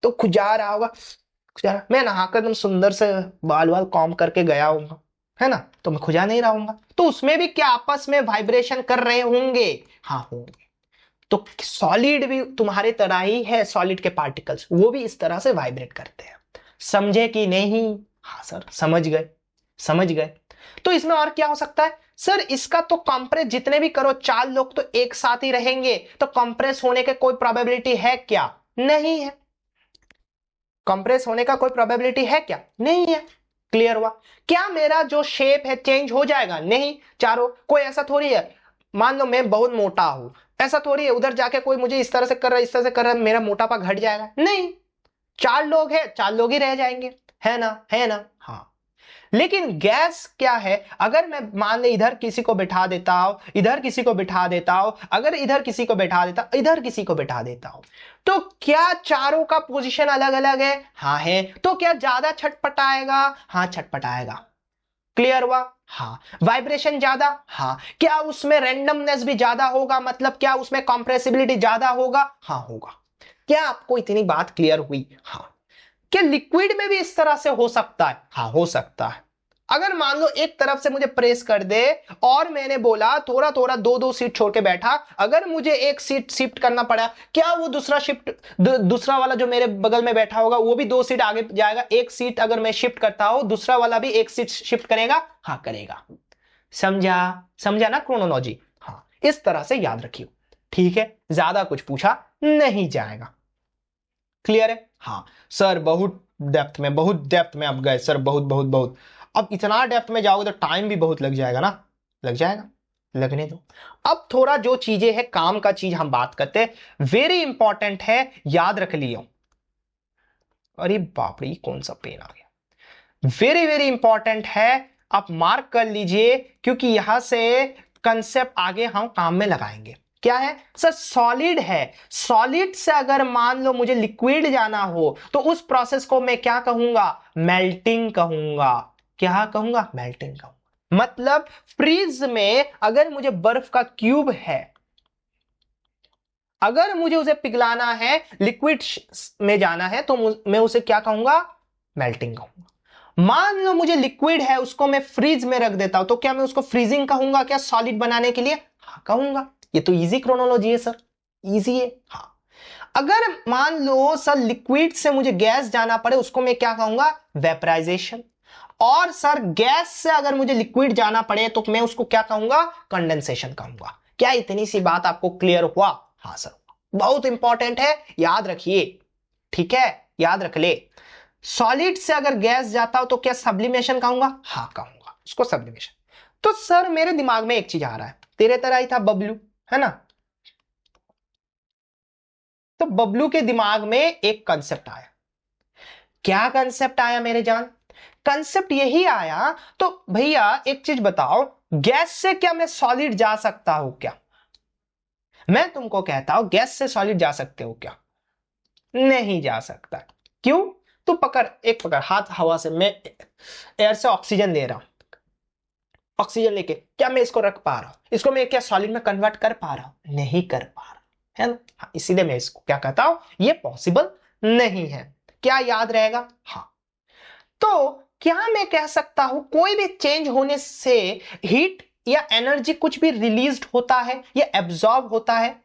तो खुजा रहा होगा, खुजा रहा, मैं नहाकर एकदम सुंदर से बाल वाल कॉम करके गया हूंगा, है ना, तो मैं खुजा नहीं रहा हूंगा, तो उसमें भी क्या आपस में वाइब्रेशन कर रहे होंगे, हाँ होंगे। तो सॉलिड भी तुम्हारे तरह ही है, सॉलिड के पार्टिकल्स वो भी इस तरह से वाइब्रेट करते हैं, समझे कि नहीं, हाँ सर समझ गए, समझ गए। तो इसमें और क्या हो सकता है सर, इसका तो कंप्रेस जितने भी करो, 4 लोग तो एक साथ ही रहेंगे, तो कंप्रेस होने के कोई प्रोबेबिलिटी है क्या, नहीं है, कंप्रेस होने का कोई प्रोबेबिलिटी है क्या, नहीं है। क्लियर हुआ, क्या मेरा जो शेप है चेंज हो जाएगा, नहीं, चारों, कोई ऐसा थोड़ी है, मान लो मैं बहुत मोटा हूं, ऐसा थोड़ी है उधर जाके कोई मुझे इस तरह से कर रहा है, इस तरह से कर रहा है, मेरा मोटापा घट जाएगा, नहीं, 4 लोग हैं, 4 लोग ही रह जाएंगे, है ना, है ना, हाँ। लेकिन गैस क्या है, अगर मैं मान ले इधर किसी को बिठा देता हूं, इधर किसी को बिठा देता हूं, अगर इधर किसी को बिठा देता, इधर किसी को बिठा देता हूं, तो क्या चारों का पोजीशन अलग अलग है, हाँ है, तो क्या ज्यादा छटपटाएगा, हाँ छटपटाएगा। क्लियर हुआ, हाँ। वाइब्रेशन ज्यादा, हाँ। क्या उसमें रैंडमनेस भी ज्यादा होगा, मतलब क्या उसमें कंप्रेसिबिलिटी ज्यादा होगा, हाँ होगा। क्या आपको इतनी बात क्लियर हुई, हाँ। क्या लिक्विड में भी इस तरह से हो सकता है, हाँ हो सकता है, अगर मान लो एक तरफ से मुझे प्रेस कर दे और मैंने बोला थोड़ा थोड़ा दो दो सीट छोड़ के बैठा, अगर मुझे एक सीट शिफ्ट करना पड़ा, क्या वो दूसरा वाला जो मेरे बगल में बैठा होगा वो भी 2 सीट आगे जाएगा? एक सीट अगर मैं शिफ्ट करता हूं, दूसरा वाला भी एक सीट शिफ्ट करेगा? हाँ करेगा। समझा? समझा ना क्रोनोलॉजी? हाँ, इस तरह से याद रखिए। ठीक है, ज्यादा कुछ पूछा नहीं जाएगा। क्लियर है? हाँ सर, बहुत डेप्थ में अब गए सर, बहुत बहुत बहुत। अब इतना डेप्थ में जाओगे तो टाइम भी बहुत लग जाएगा ना। लग जाएगा, लगने दो। अब थोड़ा जो चीजें हैं काम का चीज हम बात करते हैं, वेरी इंपॉर्टेंट है, याद रख लियो। अरे बाप रे, कौन सा पेन आ गया। वेरी वेरी इंपॉर्टेंट है, आप मार्क कर लीजिए, क्योंकि यहां से कंसेप्ट आगे हम काम में लगाएंगे। क्या है सर? सॉलिड है। सॉलिड से अगर मान लो मुझे लिक्विड जाना हो तो उस प्रोसेस को मैं क्या कहूंगा? मेल्टिंग कहूंगा। क्या कहूंगा? मेल्टिंग कहूंगा। मतलब फ्रीज में अगर मुझे बर्फ का क्यूब है, अगर मुझे उसे पिघलाना है, लिक्विड में जाना है, तो मैं उसे क्या कहूंगा? मेल्टिंग कहूंगा। मान लो मुझे लिक्विड है, उसको मैं फ्रीज में रख देता हूं, तो क्या मैं उसको फ्रीजिंग कहूंगा क्या सॉलिड बनाने के लिए? हाँ कहूंगा। ये तो इजी क्रोनोलॉजी है सर, इजी है। हाँ, अगर मान लो सर लिक्विड से मुझे गैस जाना पड़े, उसको मैं क्या कहूंगा? वेपराइजेशन। और सर गैस से अगर मुझे लिक्विड जाना पड़े तो मैं उसको क्या कहूंगा? कंडेंसेशन कहूंगा। क्या इतनी सी बात आपको क्लियर हुआ? हाँ सर, बहुत इंपॉर्टेंट है, याद रखिए। ठीक है, याद रख ले। सॉलिड से अगर गैस जाता हो तो क्या सब्लिमेशन कहूंगा? हाँ कहूंगा उसको सब्लिमेशन। तो सर मेरे दिमाग में एक चीज आ रहा है, तेरे तरह ही था बबलू, है ना? तो बबलू के दिमाग में एक कंसेप्ट आया। क्या कंसेप्ट आया मेरे जान? कंसेप्ट यही आया, तो भैया एक चीज बताओ, गैस से क्या मैं सॉलिड जा सकता हूं क्या? मैं तुमको कहता हूं गैस से सॉलिड जा सकते हो क्या? नहीं जा सकता। क्यों? तू पकड़, एक पकड़ हाथ हवा से, मैं एयर से ऑक्सीजन ले रहा हूं, ऑक्सीजन लेके क्या मैं इसको रख पा रहा हूं? इसको मैं क्या सॉलिड में कन्वर्ट कर पा रहा हूं? नहीं कर पा रहा, है ना? हाँ, इसीलिए मैं इसको क्या कहता हूं, ये पॉसिबल नहीं है। क्या याद रहेगा? हाँ। तो क्या मैं कह सकता हूं कोई भी चेंज होने से हीट या एनर्जी कुछ भी रिलीज्ड होता है या एब्जॉर्ब होता है?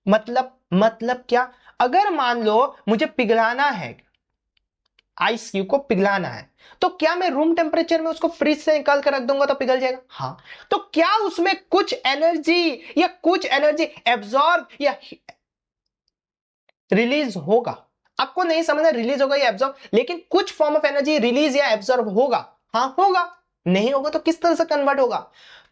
मतलब क्या? अगर मान लो मुझे पिघलाना है, आइस क्यूब को पिघलाना है, तो क्या मैं रूम टेम्परेचर में उसको फ्रिज से निकाल कर रख दूंगा तो पिघल जाएगा? हाँ। तो क्या उसमें कुछ एनर्जी एब्जॉर्ब या रिलीज होगा? आपको नहीं समझना रिलीज होगा या एब्जॉर्ब, लेकिन कुछ फॉर्म ऑफ एनर्जी रिलीज या एब्जॉर्ब होगा। हाँ होगा। नहीं होगा तो किस तरह से कन्वर्ट होगा?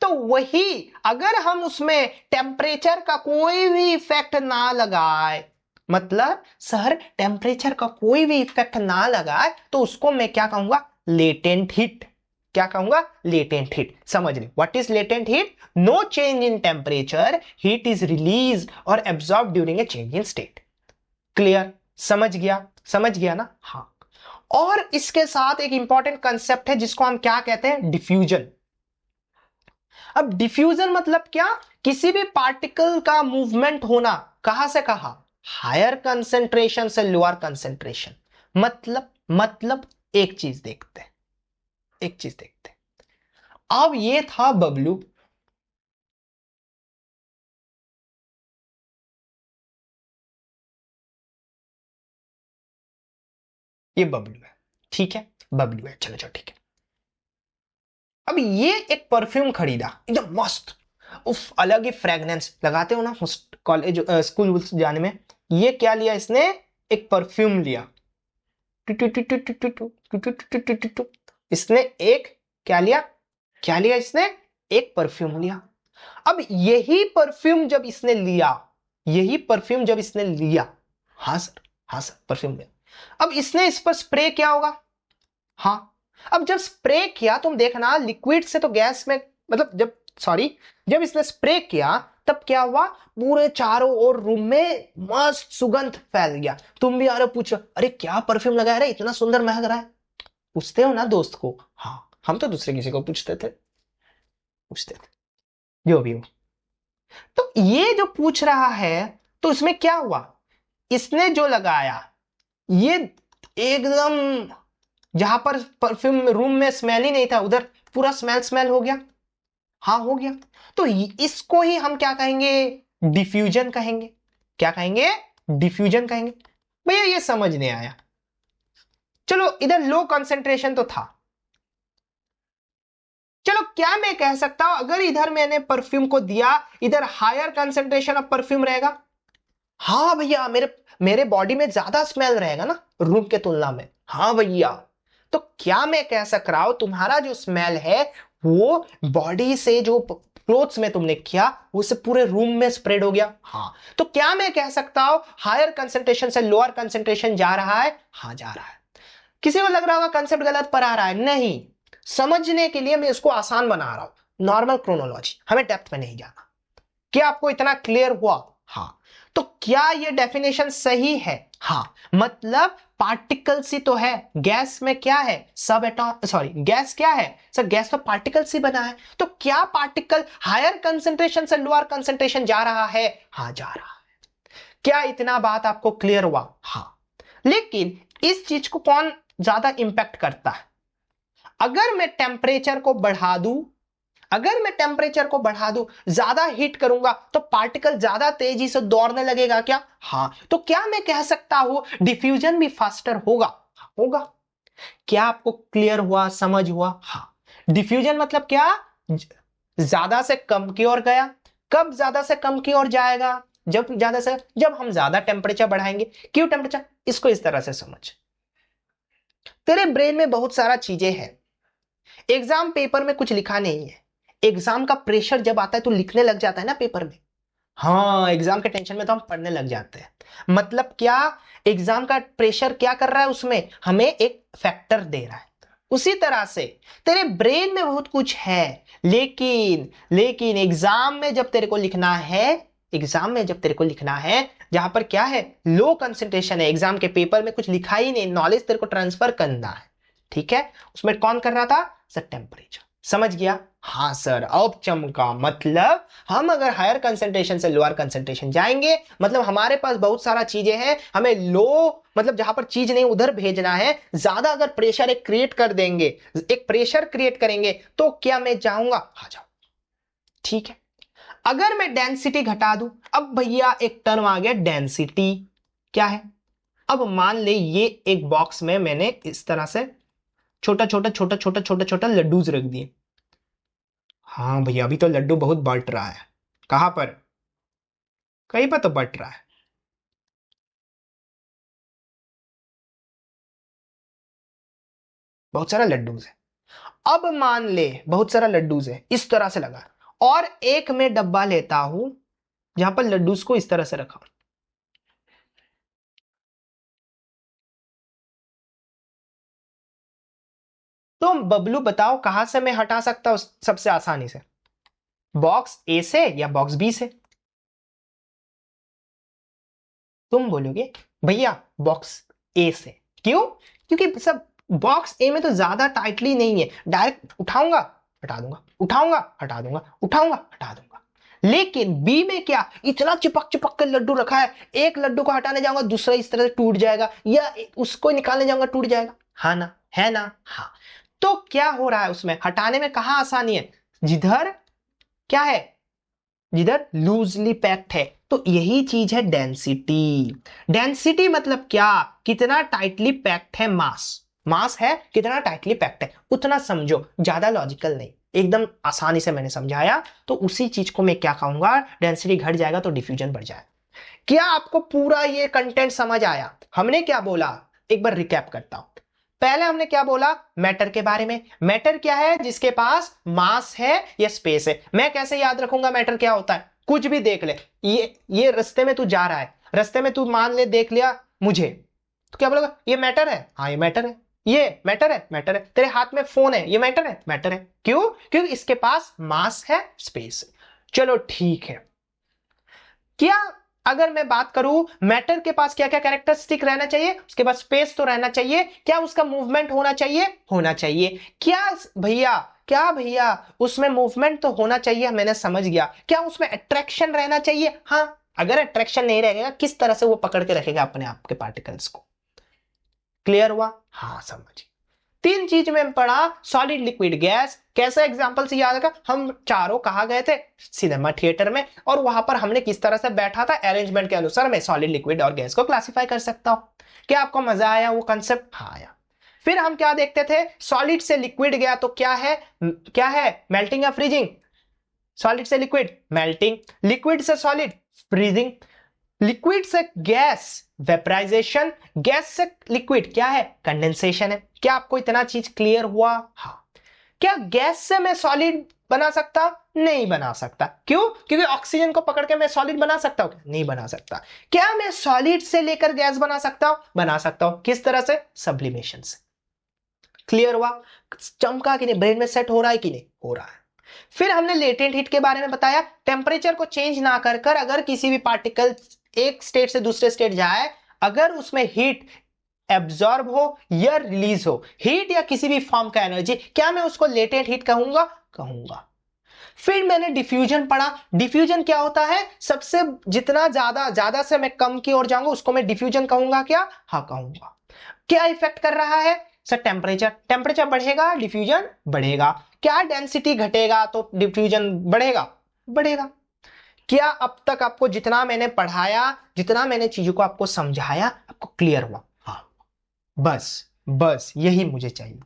तो वही, अगर हम उसमें टेम्परेचर का कोई भी इफेक्ट ना लगाए, मतलब सर टेम्परेचर का कोई भी इफेक्ट ना लगाए, तो उसको मैं क्या कहूंगा? Latent heat. क्या कहूंगा? Latent heat. समझ रहे? What is latent heat? No change in temperature, heat is release और absorb during a change in state. Clear? समझ गया? समझ गया ना? हाँ। और इसके साथ एक इंपॉर्टेंट कंसेप्ट है जिसको हम क्या कहते हैं? डिफ्यूजन। अब डिफ्यूजन मतलब क्या? किसी भी पार्टिकल का मूवमेंट होना, कहां से कहां? हायर कंसेंट्रेशन से लोअर कंसेंट्रेशन। मतलब एक चीज देखते हैं, एक चीज देखते हैं। अब ये था बबलू, ये बबलू है, ठीक है? बबलू है, चलो चलो ठीक है। अब ये एक परफ्यूम खरीदा एकदम मस्त, उफ, अलग ही फ्रेग्रेंस लगाते हो ना कॉलेज स्कूल जाने में। ये क्या लिया इसने? एक परफ्यूम लिया। इसने एक क्या लिया? क्या लिया इसने? एक परफ्यूम लिया। अब यही परफ्यूम जब इसने लिया, यही परफ्यूम जब इसने लिया, हाँ सर, हाँ सर, परफ्यूम लिया। अब इसने इस पर स्प्रे किया होगा, हाँ। अब जब स्प्रे किया, तुम देखना लिक्विड से तो गैस में, मतलब जब इसने स्प्रे किया तब क्या हुआ? पूरे चारों ओर रूम में मस्त सुगंध फैल गया। तुम भी आ रहे पूछ रहे, अरे क्या परफ्यूम लगाया रे, इतना सुंदर महक रहा है? पूछते हो ना दोस्त को? हाँ, हम तो दूसरे किसी को पूछते थे, जो भी हो। तो ये जो पूछ रहा है, तो इसमें क्या हुआ? इसने जो लगाया, ये एकदम जहां पर परफ्यूम रूम में स्मेल ही नहीं था, उधर पूरा स्मेल हो गया। हाँ हो गया। तो इसको ही हम क्या कहेंगे, डिफ्यूजन कहेंगे। क्या कहेंगे, डिफ्यूजन कहेंगे। भैया ये समझ नहीं आया। चलो इधर लो कंसेंट्रेशन तो था, चलो क्या मैं कह सकता हूं, अगर इधर मैंने परफ्यूम को दिया, इधर हायर कंसेंट्रेशन ऑफ परफ्यूम रहेगा। हाँ भैया, मेरे मेरे बॉडी में ज्यादा स्मेल रहेगा ना रूम के तुलना में। हाँ भैया, तो क्या मैं कह सक रहा हूं, तुम्हारा जो स्मेल है वो बॉडी से जो क्लोथ्स में तुमने किया उससे पूरे रूम में स्प्रेड हो गया। हाँ, तो क्या मैं कह सकता हूं हायर कंसेंट्रेशन से लोअर कंसेंट्रेशन जा रहा है। हाँ जा रहा है। किसी को लग रहा होगा कंसेप्ट गलत पर आ रहा है, नहीं, समझने के लिए मैं इसको आसान बना रहा हूं। नॉर्मल क्रोनोलॉजी, हमें डेप्थ में नहीं जाना। क्या आपको इतना क्लियर हुआ। हाँ, तो क्या ये डेफिनेशन सही है। हाँ, मतलब पार्टिकल्स ही तो है, गैस में क्या है, सब एटॉम, सॉरी गैस क्या है सर, गैस तो पार्टिकल्स ही बना है। तो क्या पार्टिकल हायर कंसेंट्रेशन से लोअर कंसेंट्रेशन जा रहा है। हाँ जा रहा है। क्या इतना बात आपको क्लियर हुआ। हाँ, लेकिन इस चीज को कौन ज्यादा इंपैक्ट करता है। अगर मैं टेम्परेचर को बढ़ा दूं, अगर मैं टेम्परेचर को बढ़ा दूं, ज्यादा हीट करूंगा, तो पार्टिकल ज्यादा तेजी से दौड़ने लगेगा क्या। हाँ, तो क्या मैं कह सकता हूं डिफ्यूजन भी फास्टर होगा। होगा। क्या आपको क्लियर हुआ, समझ हुआ। हाँ, डिफ्यूजन मतलब क्या, ज्यादा से कम की ओर गया। कब ज्यादा से कम की ओर जाएगा, जब हम ज्यादा टेम्परेचर बढ़ाएंगे। क्यों टेम्परेचर, इसको इस तरह से समझ, तेरे ब्रेन में बहुत सारा चीजें हैं, एग्जाम पेपर में कुछ लिखा नहीं है, एग्जाम का प्रेशर जब आता है तो लिखने लग जाता है ना पेपर में। हाँ, एग्जाम के टेंशन में तो हम पढ़ने लग जाते हैं। मतलब क्या, एग्जाम का प्रेशर क्या कर रहा है, उसमें हमें एक फैक्टर दे रहा है। उसी तरह से तेरे ब्रेन में बहुत कुछ है, लेकिन एग्जाम में जब तेरे को लिखना है, एग्जाम में जब तेरे को लिखना है, जहां पर क्या है, लो कंसंट्रेशन है, एग्जाम के पेपर में कुछ लिखा ही नहीं, नॉलेज तेरे को ट्रांसफर करना है। ठीक है, उसमें कौन कर रहा था सर, टेम्परेचर। समझ गया। हाँ सर, अब चमका। मतलब हम अगर हायर कंसंट्रेशन से लोअर कंसंट्रेशन जाएंगे, मतलब हमारे पास बहुत सारा चीजें हैं, हमें लो, मतलब जहां पर चीज नहीं उधर भेजना है। ज्यादा अगर प्रेशर एक क्रिएट कर देंगे, एक प्रेशर क्रिएट करेंगे, तो क्या मैं जाऊंगा, आ जाऊं। ठीक है, अगर मैं डेंसिटी घटा दूं, अब भैया एक टर्म आ गया डेंसिटी। क्या है, अब मान ले ये एक बॉक्स में मैंने इस तरह से छोटा छोटा लड्डूज रख दिए। हाँ भैया, अभी तो लड्डू बहुत बट रहा है। कहां पर, कहीं पर तो बट रहा है। बहुत सारा लड्डूज है। अब मान ले बहुत सारा लड्डूज है, इस तरह से लगा, और एक मैं डब्बा लेता हूं जहां पर लड्डूज को इस तरह से रखा। तो बबलू बताओ कहां से मैं हटा सकता हूं सबसे आसानी से, बॉक्स ए से या बॉक्स बी से। तुम बोलोगे भैया बॉक्स ए से। क्यों, क्योंकि सब बॉक्स ए में तो ज्यादा टाइटली नहीं है, डायरेक्ट उठाऊंगा हटा दूंगा, उठाऊंगा हटा दूंगा, उठाऊंगा हटा दूंगा। लेकिन बी में क्या, इतना चिपक चिपक कर लड्डू रखा है, एक लड्डू को हटाने जाऊंगा दूसरा इस तरह से टूट जाएगा, या उसको निकालने जाऊंगा टूट जाएगा। हाँ ना, है ना। हाँ, तो क्या हो रहा है उसमें, हटाने में कहां आसानी है, जिधर क्या है, जिधर लूजली पैक्ड है। तो यही चीज है डेंसिटी। डेंसिटी मतलब क्या, कितना टाइटली पैक्ड है, मास। मास है कितना टाइटली पैक्ड है, उतना समझो, ज्यादा लॉजिकल नहीं, एकदम आसानी से मैंने समझाया। तो उसी चीज को मैं क्या कहूंगा, डेंसिटी घट जाएगा तो डिफ्यूजन बढ़ जाएगा। क्या आपको पूरा ये कंटेंट समझ आया, हमने क्या बोला, एक बार रिकैप करता हूं। पहले हमने क्या बोला, मैटर के बारे में। मैटर क्या है, जिसके पास मास है या स्पेस है। मैं कैसे याद रखूंगा मैटर क्या होता है, कुछ भी देख ले, ये रास्ते में तू जा रहा है, रास्ते में तू मान ले देख लिया मुझे, तो क्या बोलेगा, ये मैटर है। हाँ ये मैटर है, ये मैटर है, मैटर है। तेरे हाथ में फोन है, ये मैटर है, मैटर है। क्यों, क्योंकि इसके पास मास है, स्पेस है। चलो ठीक है। क्या, अगर मैं बात करूं मैटर के पास क्या क्या कैरेक्टरिस्टिक रहना चाहिए, उसके पास स्पेस तो रहना चाहिए, क्या उसका मूवमेंट होना चाहिए, होना चाहिए। क्या भैया, क्या भैया उसमें मूवमेंट तो होना चाहिए, मैंने समझ गया। क्या उसमें अट्रैक्शन रहना चाहिए, हाँ। अगर अट्रैक्शन नहीं रहेगा, किस तरह से वो पकड़ के रखेगा अपने आप के पार्टिकल्स को। क्लियर हुआ। हाँ समझ। तीन चीज में पढ़ा, सॉलिड लिक्विड गैस। कैसा एग्जांपल से याद रखा, हम चारों कहाँ गए थे, सिनेमा थिएटर में, और वहां पर हमने किस तरह से बैठा था, अरेंजमेंट के अनुसार मैं सॉलिड लिक्विड और गैस को क्लासिफाई कर सकता हूं। क्या आपको मजा आया वो कंसेप्ट? हाँ आया। फिर हम क्या देखते थे, सॉलिड से लिक्विड गया तो क्या है मेल्टिंग या फ्रीजिंग, सॉलिड से लिक्विड मेल्टिंग, लिक्विड से सॉलिड फ्रीजिंग, लिक्विड से गैस वेपराइजेशन, गैस से लिक्विड क्या है, कंडेंसेशन है। क्या आपको इतना चीज क्लियर हुआ? हाँ। क्या गैस से मैं सॉलिड बना सकता? नहीं बना सकता। क्यों? क्योंकि ऑक्सीजन को पकड़ के मैं सॉलिड बना सकता हूं? नहीं बना सकता। क्या मैं सॉलिड से लेकर गैस बना सकता हूं? बना सकता हूं। किस तरह से? सब्लिमेशन से। क्लियर हुआ? चमका कि नहीं, ब्रेन में सेट हो रहा है कि नहीं? हो रहा है। फिर हमने लेटेंट हीट के बारे में बताया, टेम्परेचर को चेंज ना कर अगर किसी भी पार्टिकल एक स्टेट से दूसरे स्टेट जाए, अगर उसमें हीट एब्जॉर्ब हो या रिलीज हो, हीट या किसी भी फॉर्म का एनर्जी, क्या मैं उसको लेटेंट हीट कहूंगा? कहूंगा। फिर मैंने डिफ्यूजन पढ़ा। डिफ्यूजन क्या होता है? सबसे जितना ज्यादा से मैं कम की ओर जाऊंगा उसको मैं डिफ्यूजन कहूंगा। क्या? हाँ कहूंगा। क्या इफेक्ट कर रहा है सर? टेम्परेचर बढ़ेगा, डिफ्यूजन बढ़ेगा। क्या डेंसिटी घटेगा तो डिफ्यूजन बढ़ेगा। क्या अब तक आपको जितना मैंने पढ़ाया, जितना मैंने चीजों को आपको समझाया, आपको क्लियर हुआ? हाँ। बस यही मुझे चाहिए।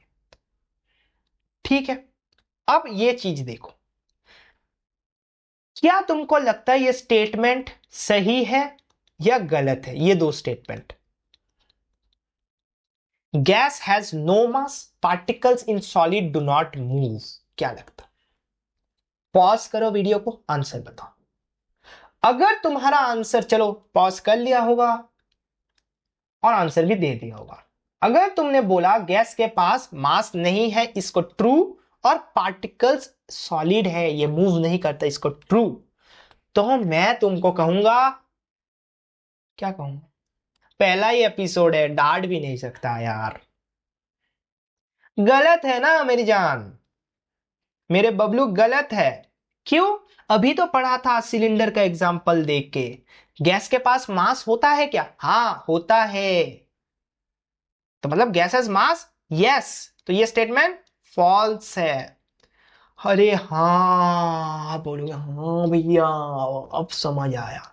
ठीक है, अब ये चीज देखो, क्या तुमको लगता है ये स्टेटमेंट सही है या गलत है? ये दो statement, gas has no mass, particles in solid do not move, क्या लगता? पॉज करो वीडियो को, आंसर बताओ। अगर तुम्हारा आंसर, चलो पॉज कर लिया होगा और आंसर भी दे दिया होगा। अगर तुमने बोला गैस के पास मास नहीं है, इसको ट्रू, और पार्टिकल्स सॉलिड है, ये मूव नहीं करता, इसको ट्रू, तो मैं तुमको कहूंगा, क्या कहूंगा, पहला ही एपिसोड है, डांट भी नहीं सकता यार। गलत है ना मेरी जान, मेरे बबलू, गलत है। क्यों? अभी तो पढ़ा था सिलेंडर का एग्जाम्पल देख के, गैस के पास मास होता है क्या? हाँ होता है। तो मतलब गैस हैज मास, यस, तो ये स्टेटमेंट फॉल्स है। अरे हाँ, आप बोलोगे हाँ भैया अब समझ आया।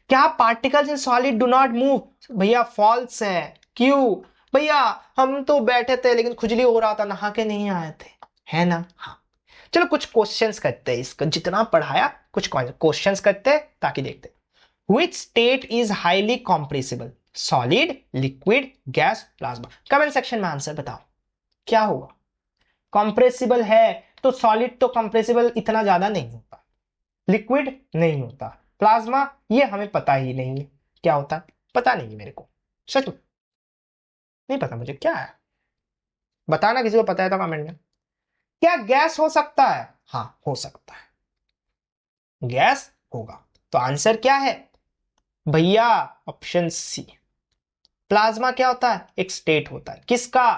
क्या particles in solid do not move? भैया फॉल्स है। क्यों? भैया हम तो बैठे थे लेकिन खुजली हो रहा था, नहा के नहीं आए थे, है ना? हाँ। चलो कुछ क्वेश्चंस करते हैं, इसका जितना पढ़ाया कुछ क्वेश्चंस करते हैं ताकि देखते हैं। Which state is highly compressible, solid, liquid, gas, plasma? Comment section में आंसर बताओ क्या होगा। कॉम्प्रेसिबल है तो सॉलिड तो कॉम्प्रेसिबल इतना ज्यादा नहीं होता, लिक्विड नहीं होता, प्लाज्मा ये हमें पता ही नहीं है क्या होता है, पता नहीं है मेरे को, सच में नहीं पता मुझे क्या है। बताना किसी को पता है तो कमेंट में। क्या गैस हो सकता है? हाँ हो सकता है, गैस होगा। तो आंसर क्या है भैया? Option C. प्लाज्मा क्या होता है? एक स्टेट होता है। किसका?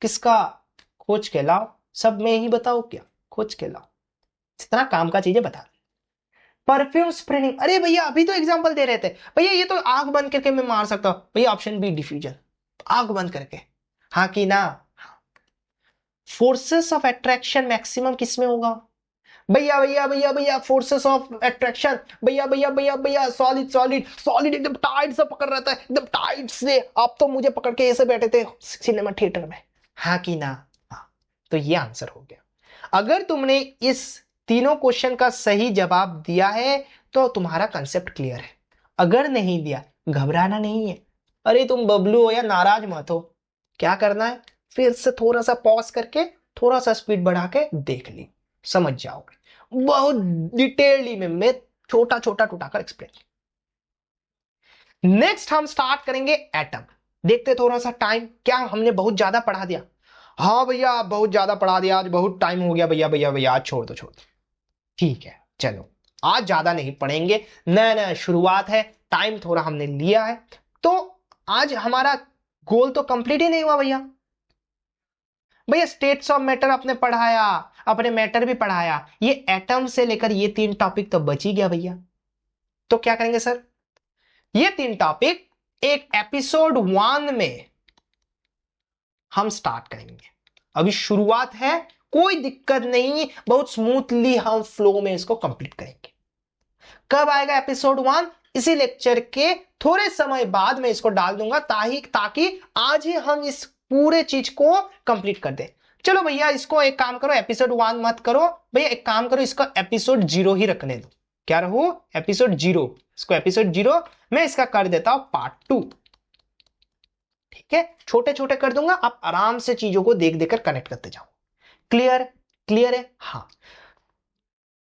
किसका? खोज के लाओ, सब में ही बताओ क्या, खोज के लाओ, जितना काम का चीजें बता। परफ्यूम स्प्रेइंग, अरे भैया अभी तो एग्जांपल दे रहे थे भैया, ये तो आंख बंद करके मैं मार सकता हूं भैया, ऑप्शन बी डिफ्यूजन, आंख बंद करके, हाँ कि ना? फोर्सेस ऑफ अट्रैक्शन मैक्सिमम किस में होगा? भैया भैया भैया भैया फोर्सेस ऑफ अट्रैक्शन, भैया भैया भैया भैया सॉलिड सॉलिड सॉलिड एकदम टाइट से पकड़ रहता है, एकदम टाइट से, आप तो मुझे पकड़ के ऐसे बैठे थे सिनेमा थिएटर में, हाँ कि ना? हाँ। तो ये आंसर हो गया। अगर तुमने इस तीनों क्वेश्चन का सही जवाब दिया है तो तुम्हारा कंसेप्ट क्लियर है, अगर नहीं दिया घबराना नहीं है। अरे तुम बबलू हो या नाराज मत हो, क्या करना है, फिर से थोड़ा सा पॉज करके थोड़ा सा स्पीड बढ़ा के देख ली, समझ जाओगे। बहुत डिटेलली में मैं छोटा छोटा टुटाकर एक्सप्लेन। नेक्स्ट हम स्टार्ट करेंगे एटम। देखते थोड़ा सा टाइम, क्या हमने बहुत ज्यादा पढ़ा दिया? हाँ भैया बहुत ज्यादा पढ़ा दिया, आज बहुत टाइम हो गया भैया भैया भैया, आज छोड़ दो छोड़ दो। ठीक है चलो, आज ज्यादा नहीं पढ़ेंगे, नया नया शुरुआत है, टाइम थोड़ा हमने लिया है, तो आज हमारा गोल तो कंप्लीट ही नहीं हुआ भैया। भैया स्टेट्स ऑफ मैटर आपने पढ़ाया, अपने मैटर भी पढ़ाया, ये एटम से लेकर ये तीन टॉपिक तो बच ही गया भैया। तो क्या करेंगे सर, ये तीन टॉपिक एक एपिसोड 1 में हम स्टार्ट करेंगे। अभी शुरुआत है, कोई दिक्कत नहीं, बहुत स्मूथली हम फ्लो में इसको कंप्लीट करेंगे। कब आएगा एपिसोड 1? इसी लेक्चर के थोड़े समय बाद मैं इसको डाल दूंगा, ताकि आज ही हम इस पूरे चीज को कंप्लीट कर दें। चलो भैया, इसको एक काम करो, एपिसोड 1 मत करो भैया, एक काम करो, इसका एपिसोड 0 ही रखने दो। क्या रहो? एपिसोड 0। इसको एपिसोड 0 मैं इसका कर देता हूं पार्ट 2। ठीक है, छोटे छोटे कर दूंगा, आप आराम से चीजों को देख देखकर कनेक्ट करते जाओ। क्लियर? क्लियर है? हाँ,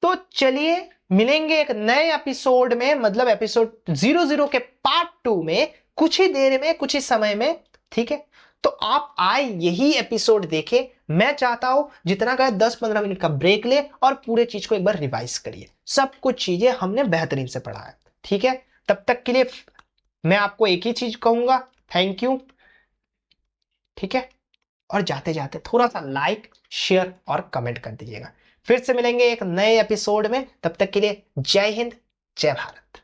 तो चलिए मिलेंगे एक नए एपिसोड में, मतलब एपिसोड 00 के पार्ट 2 में, कुछ ही देर में, कुछ ही समय में। ठीक है, तो आप आए यही एपिसोड देखे। मैं चाहता हूं जितना का 10-15 मिनट का ब्रेक ले और पूरे चीज को एक बार रिवाइज करिए। सब कुछ चीजें हमने बेहतरीन से पढ़ा है। ठीक है, तब तक के लिए मैं आपको एक ही चीज कहूंगा, थैंक यू। ठीक है, और जाते जाते थोड़ा सा लाइक, शेयर और कमेंट कर दीजिएगा। फिर से मिलेंगे एक नए एपिसोड में, तब तक के लिए जय हिंद, जय भारत।